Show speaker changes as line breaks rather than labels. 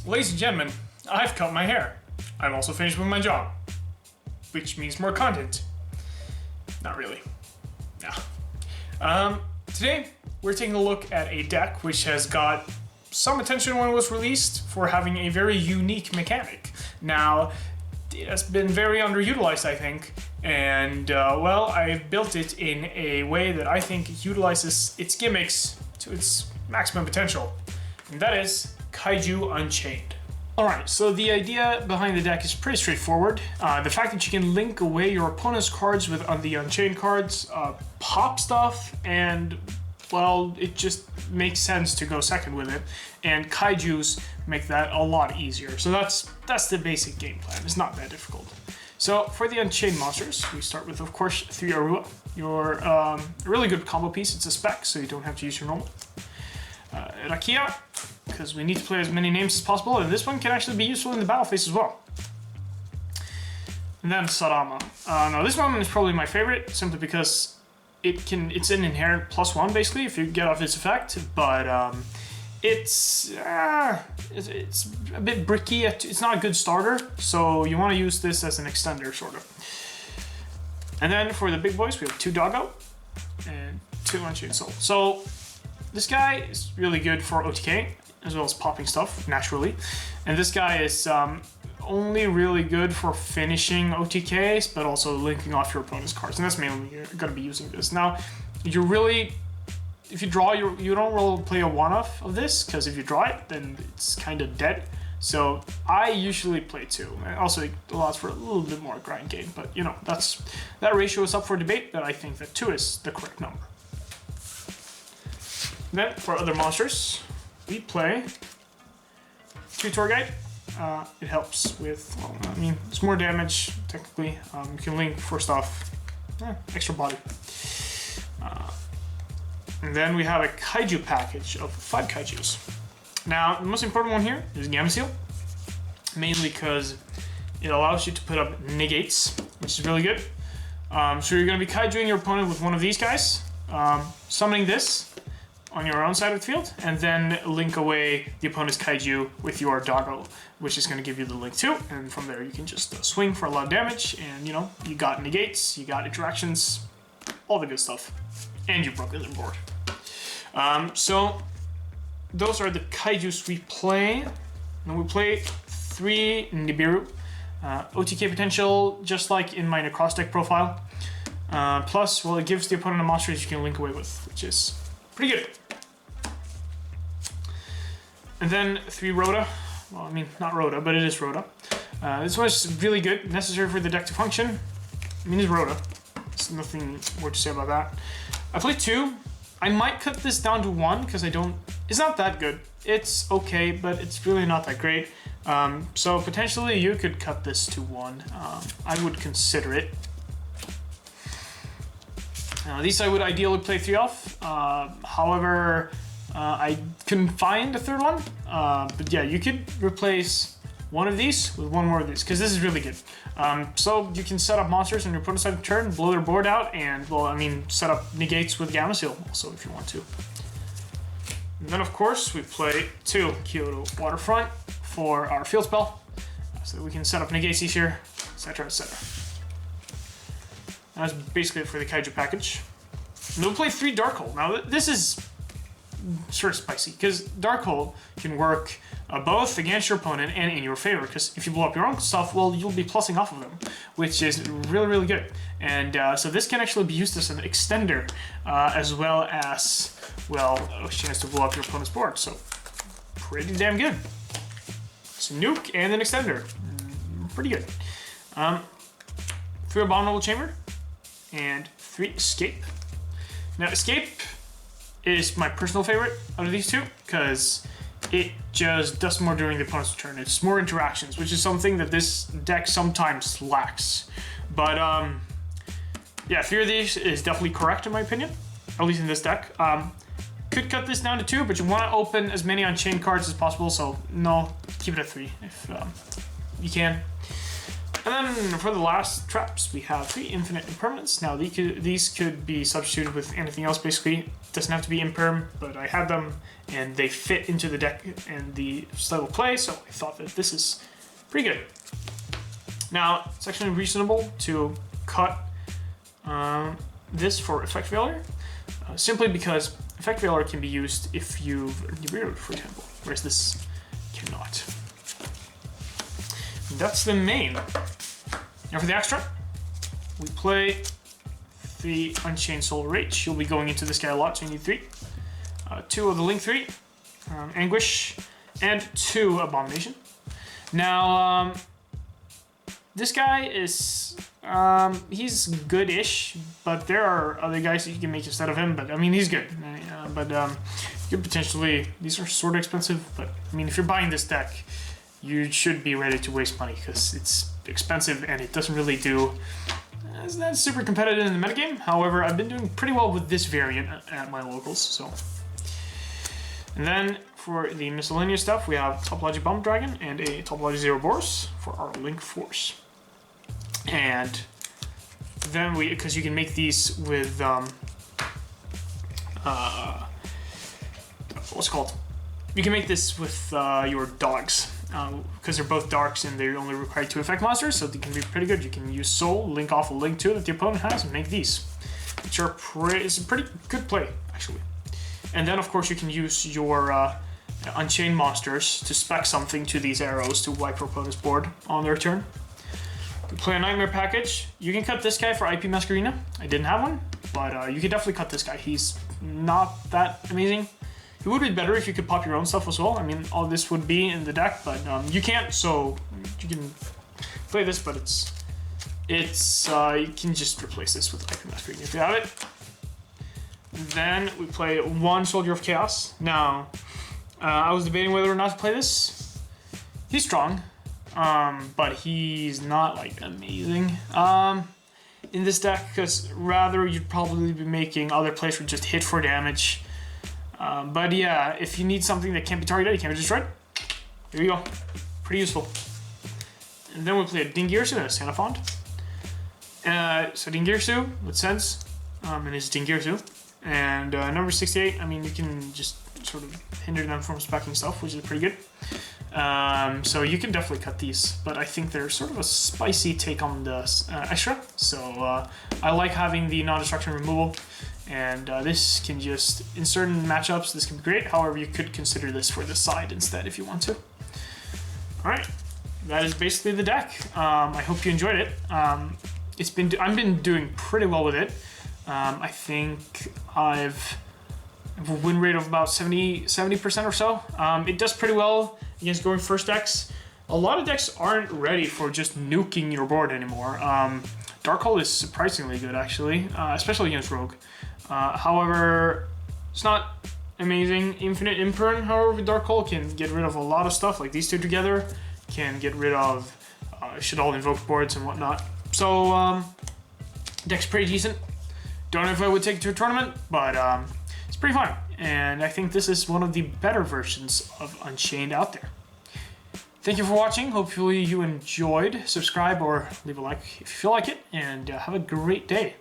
Ladies and gentlemen, I've cut my hair. I'm also finished with my job. Which means more content. Not really. No. Today, we're taking a look at a deck which has got some attention when it was released for having a very unique mechanic. Now, it has been very underutilized, I think, and well, I've built it in a way that I think utilizes its gimmicks to its maximum potential, and that is Kaiju Unchained. Alright, so the idea behind the deck is pretty straightforward. The fact that you can link away your opponent's cards with the Unchained cards, pop stuff, and well, it just makes sense to go second with it, and Kaijus make that a lot easier. So that's the basic game plan. It's not that difficult. So for the Unchained monsters, we start with, of course, 3 Arua. Your a really good combo piece. It's a spec, so you don't have to use your normal. Rakia, because we need to play as many names as possible, and this one can actually be useful in the battle phase as well. And then Sarama. Now this one is probably my favorite, simply because it's an inherent +1 basically if you get off its effect, but it's a bit bricky. It's not a good starter, so you want to use this as an extender sort of. And then for the big boys, we have 2 Doggo and 2 Unchained Soul. So this guy is really good for OTK as well as popping stuff naturally, and this guy is only really good for finishing OTKs, but also linking off your opponent's cards, and that's mainly you're going to be using this. Now, if you draw, you don't roll play a one-off of this, because if you draw it, then it's kind of dead. So I usually play 2. And also, it allows for a little bit more grind game, but you know, that ratio is up for debate, but I think that 2 is the correct number. Then for other monsters, we play 2 Tour Guide. It helps with, well, I mean, it's more damage, technically. You can link for stuff, extra body. And then we have a Kaiju package of 5 Kaijus. Now, the most important one here is Gamma mainly because it allows you to put up negates, which is really good. So you're going to be Kaijuing your opponent with one of these guys, summoning this on your own side of the field, and then link away the opponent's Kaiju with your Doggo, which is going to give you the link too, and from there you can just swing for a lot of damage, and you know, you got negates, you got interactions, all the good stuff, and you broke the board. So those are the Kaijus we play. And we play 3 Nibiru, OTK potential, just like in my Necross deck profile. Plus, well, it gives the opponent a monster that you can link away with, which is pretty good. And then 3 Rhoda. Well, I mean, not Rhoda, but it is Rhoda. This one is really good, necessary for the deck to function. I mean, it's Rhoda. There's nothing more to say about that. I played 2. I might cut this down to 1, because it's not that good. It's okay, but it's really not that great. So potentially you could cut this to 1. I would consider it. These I would ideally play 3 off. However, I couldn't find a 3rd one. But yeah, you could replace one of these with one more of these, because this is really good. So you can set up monsters on your opponent's side of the turn, blow their board out, and, well, I mean, set up negates with Gamma Seal also if you want to. And then, of course, we play 2 Kyoto Waterfront for our field spell, so that we can set up negates easier, etc., etc. That's basically it for the Kaiju package. And we'll play 3 Darkhold. Now, this is sort of spicy, because Darkhold can work both against your opponent and in your favor, because if you blow up your own stuff, well, you'll be plussing off of them, which is really, really good. And so this can actually be used as an extender, as well as, well, a chance to blow up your opponent's board, so pretty damn good. It's a nuke and an extender. Pretty good. 3 Abominable Chamber, and 3 Escape. Now, Escape is my personal favorite out of these 2, because it just does more during the opponent's turn. It's more interactions, which is something that this deck sometimes lacks. But yeah, 3 of these is definitely correct in my opinion, at least in this deck. Could cut this down to 2, but you want to open as many Unchained cards as possible, so no, keep it at 3 if you can. And then for the last traps, we have 3 infinite impermanents. Now these could be substituted with anything else basically. It doesn't have to be imperm, but I had them and they fit into the deck and the style of play, so I thought that this is pretty good. Now, it's actually reasonable to cut this for effect failure, simply because effect failure can be used if you've rerolled, for example, whereas this cannot. That's the main. Now for the extra, we play the Unchained Soul Rage. You'll be going into this guy a lot, so you need 3. 2 of the Link 3, Anguish, and 2 Abomination. Now, this guy is, he's good-ish, but there are other guys that you can make instead of him, but I mean, he's good. You could potentially, these are sort of expensive, but I mean, if you're buying this deck, you should be ready to waste money because it's expensive and it doesn't really do, it's not super competitive in the metagame. However, I've been doing pretty well with this variant at my locals, so. And then for the miscellaneous stuff, we have Topologic Bomb Dragon and a Topologic Zero Boros for our Link Force. And then because you can make these with, what's it called? You can make this with your dogs, because they're both darks and they only require 2 effect monsters, so they can be pretty good. You can use Soul, link off a Link 2 that the opponent has, and make these, which are it's a pretty good play, actually. And then, of course, you can use your Unchained monsters to spec something to these arrows to wipe your opponent's board on their turn. You play a Nightmare package. You can cut this guy for IP Masquerena. I didn't have one, but you could definitely cut this guy. He's not that amazing. It would be better if you could pop your own stuff as well. I mean, all this would be in the deck, but you can't, so you can play this, but you can just replace this with IP Masquerena if you have it. Then we play 1 Soldier of Chaos. Now, I was debating whether or not to play this. He's strong, but he's not like amazing in this deck, because rather you'd probably be making other plays for just hit for damage. But yeah, if you need something that can't be targeted, it can't be destroyed, there you go. Pretty useful. And then we play a Dingirsu and a Xenophond. So Dingirsu with Sense, and his Dingirsu. And number 68, I mean, you can just sort of hinder them from speccing stuff, which is pretty good. So you can definitely cut these, but I think they're sort of a spicy take on the extra. So I like having the non-destruction removal, and this can just, in certain matchups, this can be great. However, you could consider this for the side instead if you want to. Alright, that is basically the deck. I hope you enjoyed it. I've been doing pretty well with it. I think I've a win rate of about 70% or so. It does pretty well against going first decks. A lot of decks aren't ready for just nuking your board anymore. Darkhold is surprisingly good, actually, especially against Rogue. However, it's not amazing. Infinite Imperm, however, with Darkhold can get rid of a lot of stuff, like these two together. Can get rid of should all invoke boards and whatnot. So, deck's pretty decent. Don't know if I would take it to a tournament, but it's pretty fun. And I think this is one of the better versions of Unchained out there. Thank you for watching. Hopefully you enjoyed. Subscribe or leave a like if you feel like it. And have a great day.